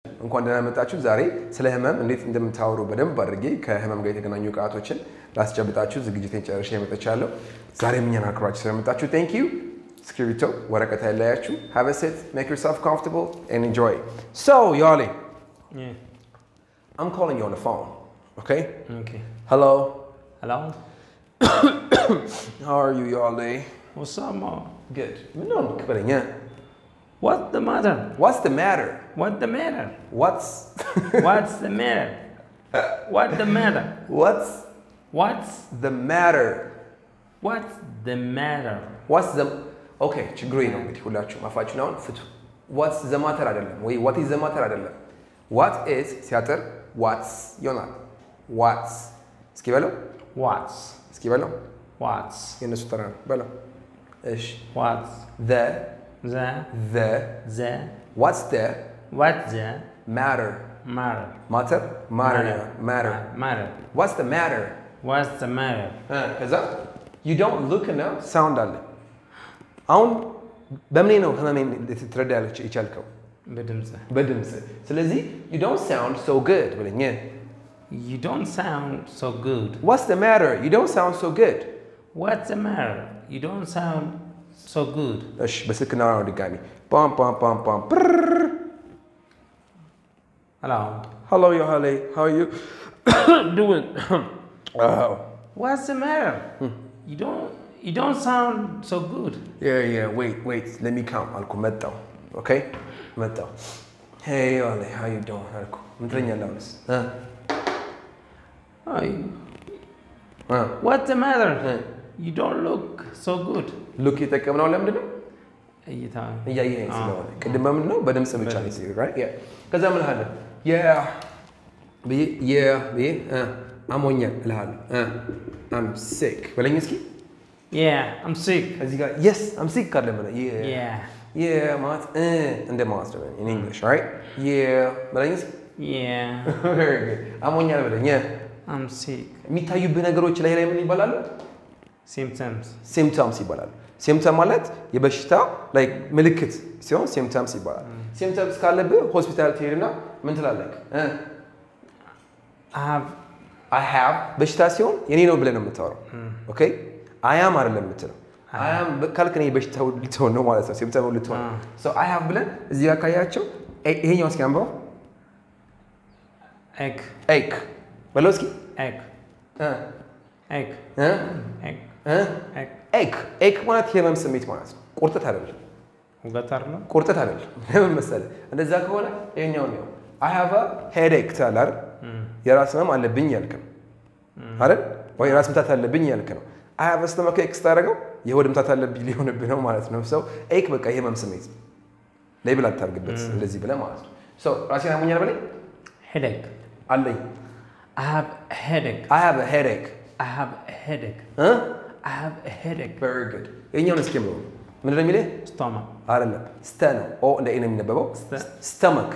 እንኳን ደህና መጣችሁ ዛሬ ስለ ህመም እንዴት እንደምታወሩ በደንብ አድርጌ ከህመም ጋር የተገናኙ ቃቶችን ላስጨብጣችሁ ዝግጅቴን ጨርሼ መጥቻለሁ ዛሬ ምኛን አክብራችሁ ስለመጣችሁ thank you እስክሪብቶ ወረቀት ያለያችሁ have a seat make yourself comfortable and enjoy so Yali I'm calling you on the phone okay hello how are you Yali what's up Mom? good no كبرنيا What's the matter? What's the matter? What's the matter? What's the matter? What's the matter? What's the matter? What's the matter? What's the matter? What's the Okay, ችግሩ ነው እንግዲህ ሁላችሁም አፋችሁን አሁን ፍቱ What's the matter አይደለም ወይ what is the matter አይደለም What is ሲያጠር what's ይሆናል What's እስኪ በለው እስኪ በለው What's የነሱ ተራ ነው በለው እሺ What's the What's the matter matter What's the matter ከዛ you don't look enough sound አለ አሁን በምን ነው ህመሜን ልትረዳ ይቻልከው በድምጽ ስለዚህ you don't sound so good ብለኝ You don't sound so good. What's the matter? You don't sound so good. What's the matter? You don't sound so good. እሺ በስልክና ነው ድጋሚ pam Hello Yohale how are you doing What's the matter? You don't sound so good. Yeah wait let me count alku መጣው okay መጣው Hey Yohale how you doing alku ምን ትለኛለህ What's the matter? You don't look so good. Look የተጠቀምነው ለምንድን ነው? እይታ እያየኸኝ ስለሆነ ቅድም በምን ነው በድምጽ ብቻ ነው ሲል right yeah ከዛ ምን አለ አሞኛል እልሃለሁ I'm sick በለኝ እስኪ I'm sick እዚህ ጋር yes I'm sick ካለ ማለት yeah ማለት እንደ ማለት ነው in English right በለኝ እስኪ very good አሞኛል በለኝ I'm sick የሚታዩብህ ነገሮች ላይ ምን ይባላሉ symptoms ይባላሉ symptom ማለት የበሽታ like ምልክት ሲሆን symptoms ይባላል symptoms ካለብህ ሆስፒታል ትሄድና ምን ትላለህ I have በሽታ ሲሆን የኔ ነው ብለህ ነው የምታወራው okay I am አይደለም የምትለው I am ካልክ ነው የበሽታው ልትሆን ነው ማለት ነው symptom ልትሆን so I have ብለን እዚህ ጋር ካያቸው ይሄኛው እስኪ አንበው egg በለው እስኪ egg ማለት የህመም ስሜት ማለት ነው ቁርጠት አይደለም ቁርጠት አይደለም ለምን መሰለህ እንደዛ ከሆነ ይሄኛው ነው I have a headache ታላር የራስ ህመም አለብኝ ያልክ ነው አይደል ወይ ራስ ምታት አለብኝ ያልክ ነው I have a stomach ache ታረጋው የሆድ ምታት አለብኝ ሊሆንብህ ነው ማለት ነው so ache በቃ የህመም ስሜት ሌብል አታርግበት እንደዚህ ብለህ ማለት ነው so ራሴን አሞኛል በለኝ headache አለኝ I have a headache I have a headache very good የኛውን እስኪ ነው ምንድነው የሚለው stomach አይደለም steno ኦ እንደ እኔ የሚነበበው stomach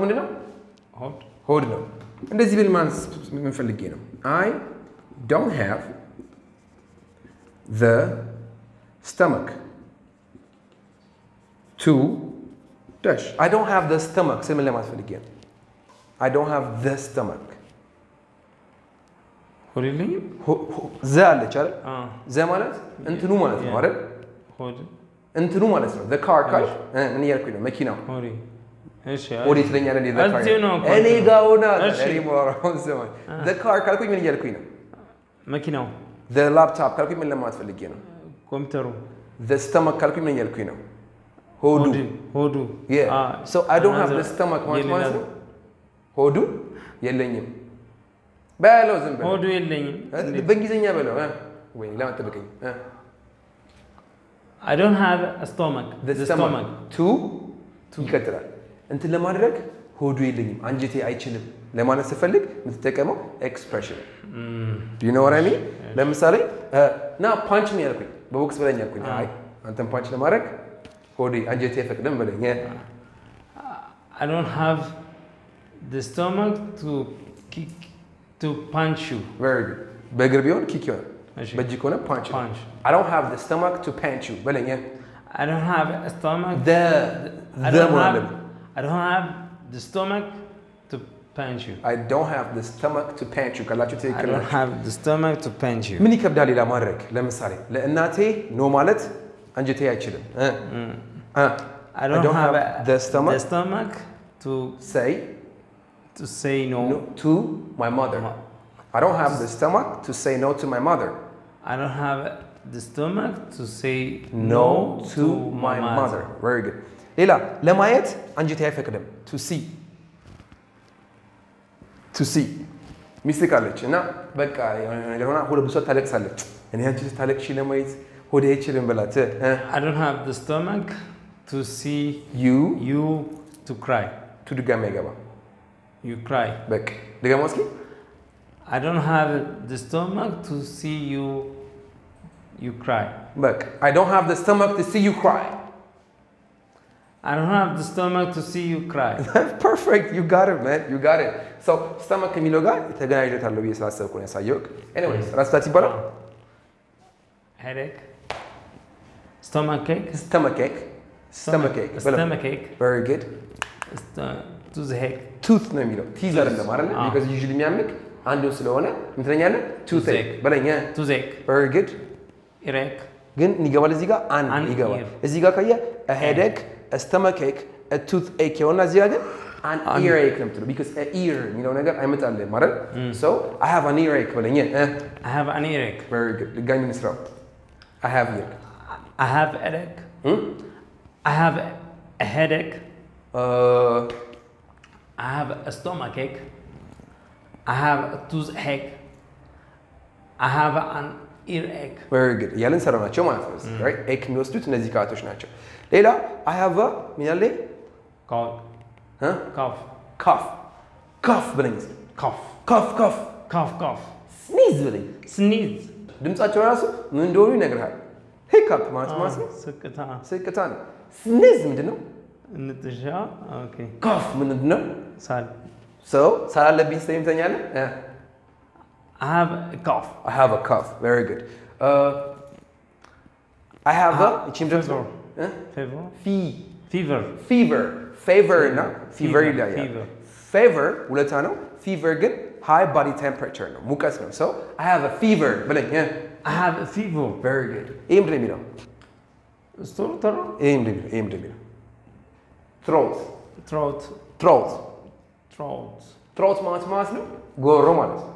ምንድነው ሆድ ነው እንደዚህ ብል ማንስ ምን ፈልጌ ነው I don't have the stomach to dash I don't have the stomach ስምን ለማለት ፈልጌ ነው I don't have the stomach Really? ዘ አለች አይደል ዘ ማለት እንትኑ ማለት ነው አይደል እንትኑ ማለት ነው the car ካል ምን እያልኩኝ ነው መኪናው እሺ ወዴ ትለኛለህ the car እኔ ጋር ሆና እኔ ሞራውን ዘማን the car ካልኩኝ ምን እያልኩኝ ነው መኪናው the laptop ካልኩኝ ምን ለማለት ፈልጌ ነው ኮምፒውተሩ the stomach ካልኩኝ ምን እያልኩኝ ነው ሆዱ yeah so I don't have the stomach ማለት ነው ሆዱ የለኝም በለው ዝም በለው ሆዱ የለኝም በእንግሊዘኛ በለው ወይ ለማጠብቀኝ I don't have a stomach the stomach to ይቀጥላል እንትን ለማድረግ ሆዱ የለኝም አንጀቴ አይችልም ለማለት ስፈልግ የምትጠቀመው expression do you know what I mean ለምሳሌ ና ፓንች ሚ ያልኩኝ በቦክስ በለኝ ያልኩኝ አይ አንተን ፓንች ለማድረግ ሆዴ አንጀቴ አይፈቅድም በለኝ I don't have the stomach to punch you very good በእግር ቢሆን kick you በእጅ ከሆነ punch I don't have the stomach to punch you በለኝ I don't have a stomach I don't have the stomach to punch you. I don't have the stomach to punch you ካላችሁ I ትክክል don't ናችሁ። have the stomach to punch you. ምን ይከብዳል ሌላ ማድረግ? ለምሳሌ ለእናቴ ኖ ማለት አንጀቴ አይችልም። I don't have the stomach to say no to my mother. I don't have the stomach to say no to my mother. I don't have the stomach to say no to my mother. Very good. ሌላ ለማየት አንጀቴ አይፈቅድም። to see ሚስቴክ አለች እና በቃ የሆነ ነገር ሆና ሁሉ ብሶ ታለቅሳለች። እኔ አንቺ ታለቅሺ ለማየት ሆዴ አይችልም ብላት I don't have the stomach to see you to cry. to ድጋሚ አይገባ You cry. በቃ ድጋሚ እስኪ I don't have the stomach to see you cry. በቃ I don't have the stomach to see you cry. I don't have the stomach to see you cry. Perfect. You got it, man. You got it. So, stomach ከሚለው ጋር ተገናኝቷል ብዬ ስላሰብኩ ነው ያሳየሁት። Anyways, ራስታት ይባላል? Headache. Stomachache. Stomachache. Stomachache. Very good. Toothache. Tooth ነው የሚለው ቲዝ አይደለም አይደል? because usually የሚያምክ አንዱ ስለሆነ ምን ትለኛለህ? toothache በለኛ። Toothache. Very good. Earache. ግን ይገባል እዚህ ጋር አንድ ይገባል። እዚህ ጋር ካየ a headache, a stomachache, a toothache የሆነ እዚህ ጋር ግን an earache ነው የምትለው because a ear የሚለው ነገር አይመጣልህም አይደል? so I have an earache በለኛ። I have an earache. Very good. ድጋሚ እንስራው። I have earache. I have headache. I have a headache. I have a stomachache. I have a toothache. I have an earache. Very good. እያልን ሰራ ናቸው ማለት ነው። right? ኤክ የሚወስዱት እነዚህ ቃላቶች ናቸው። ሌላ I have a ምን ያለ cough. cough ብለኝ። cough sneeze ብለኝ። Sneeze. ድምጻቸው ራሱ ምን እንደሆኑ ይነግርሃል። hiccup ማለት ነው። ስቅታ ነው። sneeze ምንድን ነው? እንትሻ ኦኬ። cough ምንድን ነው? ሳል። so ሳል አለብኝ ስለምተኛለህ I have a cough. I have a cough. Very good. I have a fever. Favor እና fever ይለያያል። Fever ሁለታ ነው። Fever ግን high body temperature ነው፣ ሙቀት ነው። so I have a fever ብለኝ። I have a fever. Very good. ይሄ ምንድን ነው የሚለው? ይሄ ምንድን ነው የሚለው? throat ማለት ነው ጎሮ ማለት ነው።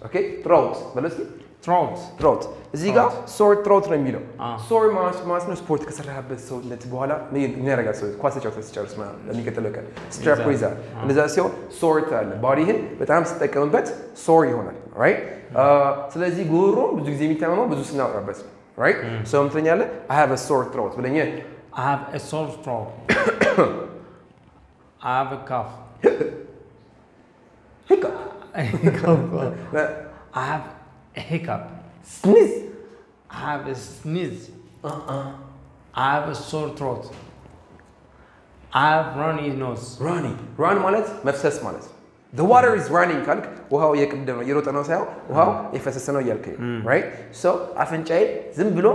Okay, throat. በለው እስኪ throat. እዚህ ጋር sore throat ነው የሚለው። sore ማለት ነው ስፖርት ከሰራህበት ሰውነት በኋላ ምን ያደርጋል? ሰው ኳስ ተጫውተህ ሲጨርስ ምናምን ለሚቀጥለው ቀን strap ይዛል። እንደዛ ሲሆን sore ታለ ቦዲህን በጣም ስትጠቀምበት sore ይሆናል። right? ስለዚህ ጉሮሮ ብዙ ጊዜ የሚታመመው ብዙ ስናወራበት ነው። right? so ምን ትለኛለህ? I have a sore throat ብለኝ። I have a sore throat. I have a cough. hiccup. I have a hiccup. Sneeze. I have a sneeze. I have a sore throat. I have runny nose. Run ማለት መፍሰስ ማለት ነው። The water is running ካልክ ውሃው እየቀደመ እየሮጠ ነው ሳይሆን ውሃው እየፈሰሰ ነው እያልከኝ right? so አፍንጫዬ ዝም ብሎ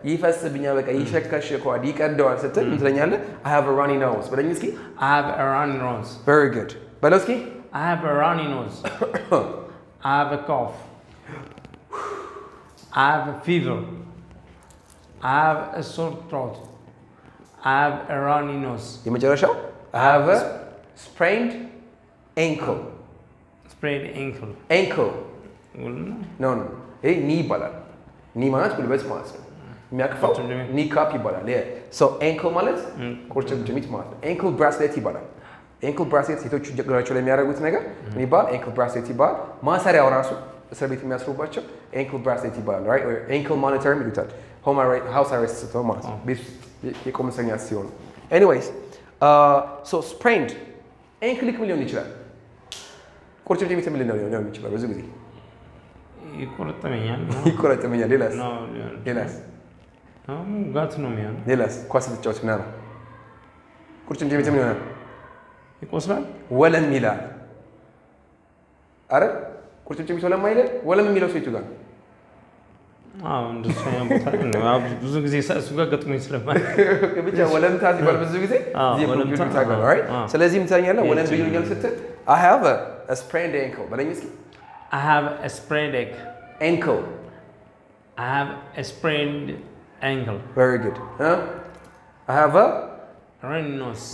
ይፈስብኛል በቃ ይሸከሸከዋል ይቀደዋል ስትል ምን ትለኛለህ? I have a runny nose በለኝ እስኪ። I have a runny nose. Very good. በለው እስኪ። I have a runny nose. I have a cough. I have a fever. I have a sore throat. I have a runny nose. የመጨረሻው I have a sprained ankle. ankle. no. ይሄ ኒ ይባላል። ኒ ማለት ጉልበት ማለት ነው። የሚያቅፈው ኒ ካፕ ይባላል። so ankle ማለት ቁርጭምጭሚት ማለት ነው። ankle bracelet ይባላል። ankle bracelet ሴቶቹ እግራቸው ላይ የሚያደርጉት ነገር የሚባል ankle bracelet ይባላል። ማሰሪያው ራሱ እስር ቤት የሚያስሩባቸው ankle bracelet ይባላል። right? or ankle monitor ይሉታል። house arrest ስትሆን ማለት ነው። ቤት የቆመ እስረኛ ሲሆን anyways so sprained ankle ምን ሊሆን ይችላል? ቁርጭምጭሚት ምን ሊሆን ይችላል? ብዙ ጊዜ ይቆረጥመኛል። ሌላስ ጋት ነው የሚሆነው። ሌላስ ኳስ ስትጫወት ምናምን ቁርጭምጭሚት ምን ይሆናል? ይቆስላል። ወለም ይላል። አረ ቁርጭምጭሚት ወለም አይደል? ወለም የሚለው ሴቱ ጋር እንደሱ አይነት ቦታ ነው ብዙ ጊዜ እሱ ጋር ገጥሞኝ ስለማይ ብቻ ወለምታ ሲባል ብዙ ጊዜ እዚህ ኮምፒውተር ታገለ right ስለዚህ ምታኛለህ ወለም ቢሉኛል ስትል I have a sprained ankle በለኝ እስኪ I have a sprained ankle I have a sprained ankle very good I have a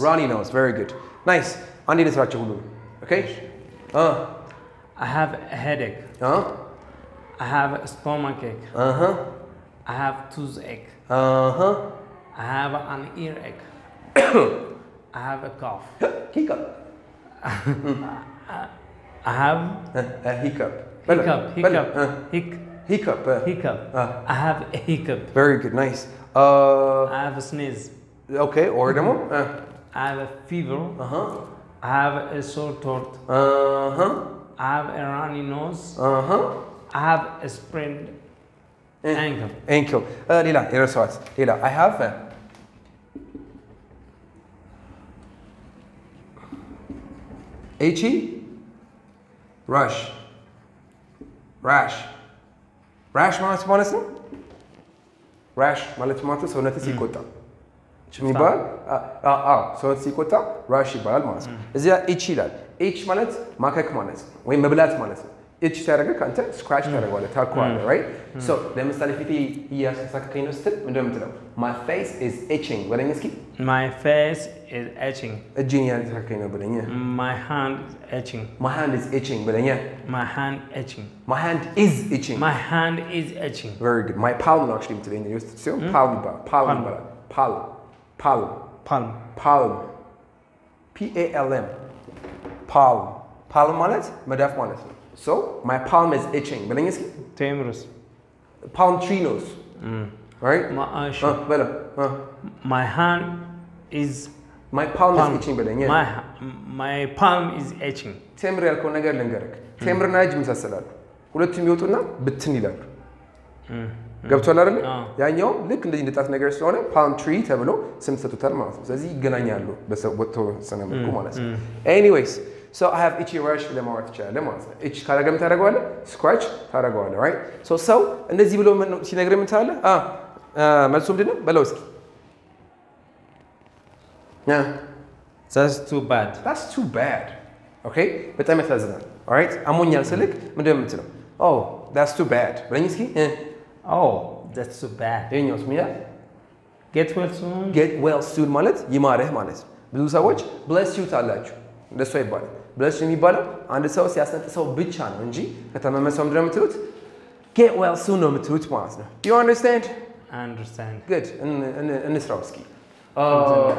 runny nose very good nice አንዴ ልስራቸው ሁሉ okay I have a headache I have a stomachache I have toothache I have an earache I have a cough hiccup I have a hiccup hiccup I have a hiccup very good nice I have a sneeze okay or demo I have a fever I have a sore throat I have a runny nose I have a sprained ankle ሌላ የረሳሁት ሌላ I have itchy rash ማለት ነው rash ማለት ሰውነት ሲቆጣ የሚባል ሰውነት ሲቆጣ rash ይባላል ማለት ነው እዚያ itch ይላል itch ማለት ማከክ ማለት ነው ወይ መብላት ማለት ነው itch ሲያደርግ ካንተ scratch ታደርጋለህ ታኳለህ right so ለምሳሌ ፊቴ እያሳከከኝ ነው ስትል ምንድነው የምትለው my face is itching በለኝ እስኪ my face is itching እጄን እያሳከከኝ ነው በለኝ my hand is itching my hand is itching በለኝ my hand itching my hand is itching my hand is itching very good my palm ነው actually የምትለኝ ውስጥ ሲሆን palm ይባላል palm P-A-L-M palm ማለት መዳፍ ማለት ነው so my palm is itching በለኝ እስኪ Temrus palm tree nose right my hand is my palm is itching በለኝ my palm is itching ቴምር ያልከው ነገር ልንገርክ ቴምርና እጅ መሳሰላሉ ሁለቱም ይወጡና ብትን ይላሉ ገብቷል አይደል ያኛው ልክ እንደዚህ እንደጣት ነገር ስለሆነ palm tree ተብሎ ስም ተሰጥቷል ማለት ነው ስለዚህ ይገናኛሉ በተወሰነ መልኩ ማለት ነው anyways so I have itchy rash ለማለት ይችላል ማለት ነው itch ካረገም ታደርገዋለህ scratch ታደርገዋለህ right so እንደዚህ ብሎ ሲነግር ምን ታለ መልሱ ምንድነው በለው እስኪ that's too bad okay በጣም ያሳዝናል alright አሞኛል ስልክ ምንድነው የምትለው oh that's too bad በለኝ እስኪ oh that's too bad የኛውስ ሚያ get well soon ማለት ይማረህ ማለት ነው ብዙ ሰዎች bless you ታላችሁ እንደሱ አይባልም bless የሚባለው አንድ ሰው ሲያስነጥሰው ብቻ ነው እንጂ ከተመመ ሰው ምንድነው የምትሉት get well soon ነው የምትሉት ማለት ነው you understand I understand good እንስራው እስኪ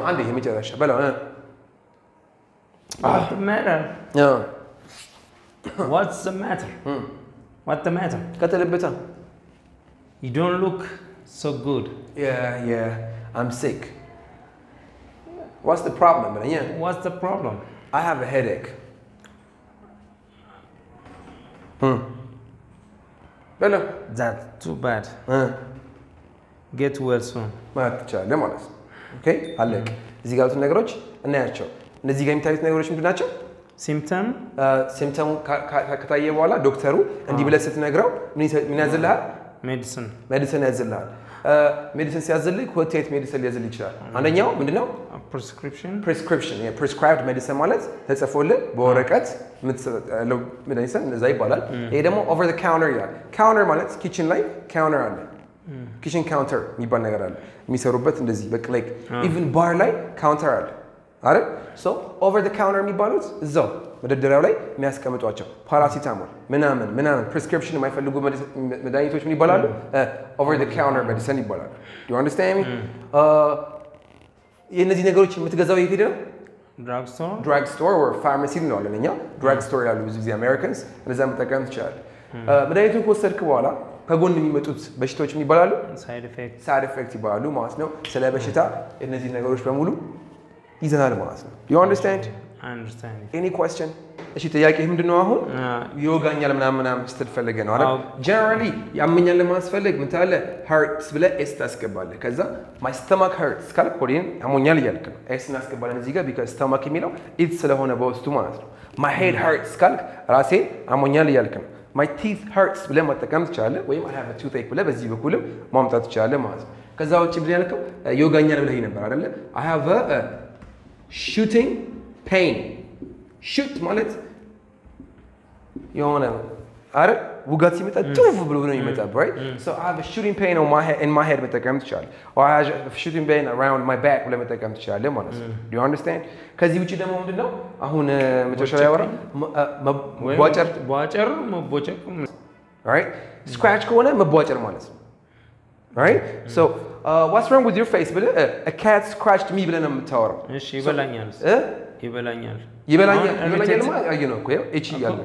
አንዴ የመጨረሻ በለው what's the matter what's the matter what's the matter ከተለበታ you don't look so good yeah I'm sick what's the problem what's the problem I have a headache Hello that's too bad get well soon ማለት ይቻላል ማለት ነው ኦኬ አለቀ እዚህ ጋር ያሉት ነገሮች እናያቸው እነዚህ ጋር የሚታዩት ነገሮች ምንድን ናቸው ሲምፕተም ከታየ በኋላ ዶክተሩ እንዲህ ብለህ ስትነግረው ምን ያዝልሃል ሜዲሲን ያዝልሃል ሜዲሲን ሲያዝልህ ሁለት አይነት ሜዲሲን ሊያዝልህ ይችላል አንደኛው ምንድነው prescription prescribed medicine ማለት ተጽፎልህ በወረቀት የምትሰጠው ሜዲሲን እንደዛ ይባላል ይሄ ደግሞ over the counter ይላል counter ማለት ኪችን ላይ counter አለ ኪችን ካውንተር የሚባል ነገር አለ የሚሰሩበት እንደዚህ በቃ like even bar ላይ counter አለ አይደል so over the counter የሚባሉት እዛው መደርደሪያው ላይ የሚያስቀምጧቸው ፓራሲታሞል ምናምን prescription የማይፈልጉ መድኃኒቶች ምን ይባላሉ over the counter medicine ይባላሉ do you understand me የነዚህ ነገሮች የምትገዛው የት ሄደ ነው drug store or pharmacy እንለዋለን እኛ drug store ያሉ ብዙ ጊዜ Americans እንደዛ መጠቀም ትችላለህ መድኃኒቱን ከወሰድክ በኋላ ከጎን የሚመጡት በሽታዎች ምን ይባላሉ side effect ይባላሉ ማለት ነው ስለ በሽታ እነዚህ ነገሮች በሙሉ ይዘናል ማለት ነው you understand I understand any question እሺ ጥያቄ ምንድነው አሁን ይወጋኛል ምናምን ስትፈልገ ነው አይደል generally ያመኛል ለማስፈልግ ምን ታለ hurts ብለ s ታስገባለህ ከዛ my stomach hurts ካልክ ሆዴን ያሞኛል እያልክ ነው s እናስገባለን እዚህ ጋር because stomach የሚለው it ስለሆነ በውስጡ ማለት ነው my head hurts ካልክ ራሴ አሞኛል እያልክ ነው my teeth hurts ብለህ መጠቀም ትችላለህ ወይም I have a toothache ብለህ በዚህ በኩልም ማምጣት ትችላለህ ማለት ነው ከዛ ውጪ ምን ያልከው ይወጋኛል ብለህ ነበር አይደለ I have a shooting pain shoot ማለት የሆነ አረ ውጋት ሲመጣ ቱፍ ብሎ ነው የሚመጣው right so I have a shooting pain on my head in my head መጠቀም ትችላለህ or I have a shooting pain around my back ብለህ መጠቀም ትችላለህ ማለት ነው do you understand ከዚህ ውጪ ደግሞ ምንድነው አሁን መጨረሻ ላይ ያወራ መቧጨር right scratch ከሆነ መቧጨር ማለት ነው right so what's wrong with your face ብለህ a cat scratched me ብለህ ነው የምታወራው እሺ ይበላኛል ማለት አየነው እኮ እቺ ያለ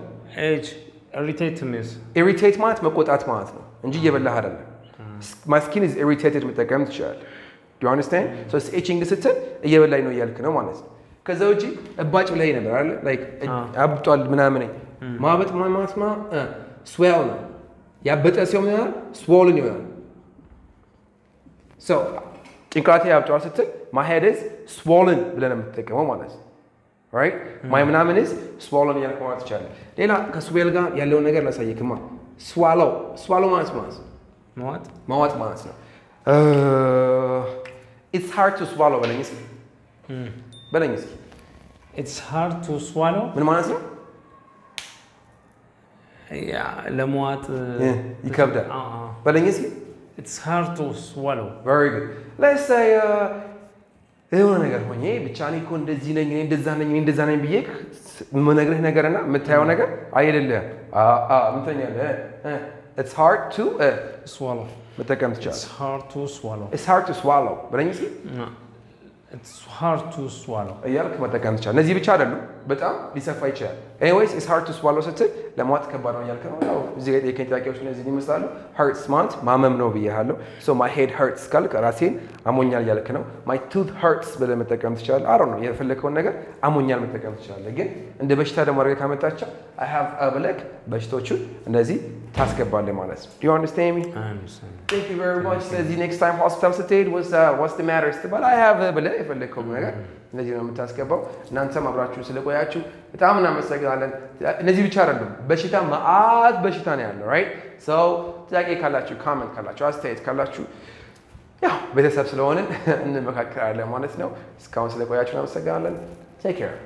irritate ማለት መቆጣት ማለት ነው እንጂ እየበላህ አይደለም my skin is irritated መጠቀም ትችላለህ do you understand so it's itching ስትል እየበላኝ ነው እያልክ ነው ማለት ነው ከዛ ውጪ እባጭ ብለህ ነበር አይደል like አብጧል ምናምን ማበጥ ማለት swell ነው ያበጠ ሲሆን ይሆናል swollen ይሆናል so ጭንቅላቴ ያብጧል ስትል my head is swollen ብለህ ነው የምትጠቀመው ማለት ነው right my ምናምን is swollen ያልከው ማለት ይቻላል ሌላ ከስዌል ጋር ያለው ነገር ላሳየክማ swallow ማለት ማዋጥ ማለት ነው it's hard to swallow በለኝ እስኪ it's hard to swallow ምን ማለት ነው ያ ለመዋጥ ይከብዳል በለኝ እስኪ it's hard to swallow very good let's say የሆነ ነገር ሆኜ ብቻ እኔ እኮ እንደዚህ ነኝ እንደዛ ነኝ ብዬ የምነግርህ ነገርና የምታየው ነገር አይደለም ምንተኛለህ it's hard to swallow መጠቀም ትችላለህ it's hard to swallow በለኝ እስኪ it's hard to swallow እያልክ መጠቀም ትችላለህ እነዚህ ብቻ አይደሉም በጣም ሊሰፋ ይችላል anyways it's hard to swallow ስትል ለማዋጥ ከባድ ነው እያልክ ነው ያው እዚህ ጋር የከኝ ጥያቄዎች እነዚህ ይመስላሉ hurts ማለት ማመም ነው ብዬሃለሁ so my head hurts ካልክ ራሴን አሞኛል እያልክ ነው my tooth hurts ብለህ መጠቀም ትችላለህ I don't know የፈለከውን ነገር አሞኛል መጠቀም ትችላለህ ግን እንደ በሽታ ደግሞ አድርገህ ካመጣቸው I have a ብለህ በሽቶቹን እንደዚህ ታስገባለህ ማለት ነው do you understand me I understand thank you very much ስለዚህ next time hospital ስትሄድ what's the matter ስትባል I have a ብለህ የፈለከው ነገር እንደዚህ ነው የምታስገባው እናንተም አብራችሁ ስለቆያችሁ በጣም እናመሰግናለን እነዚህ ብቻ አይደሉም በሽታ ማአት በሽታ ነው ያለው right so ጥያቄ ካላችሁ ኮሜንት ካላችሁ አስተያየት ካላችሁ ያው ቤተሰብ ስለሆነ እንመካከራለን ማለት ነው እስካሁን ስለቆያችሁ እናመሰግናለን take care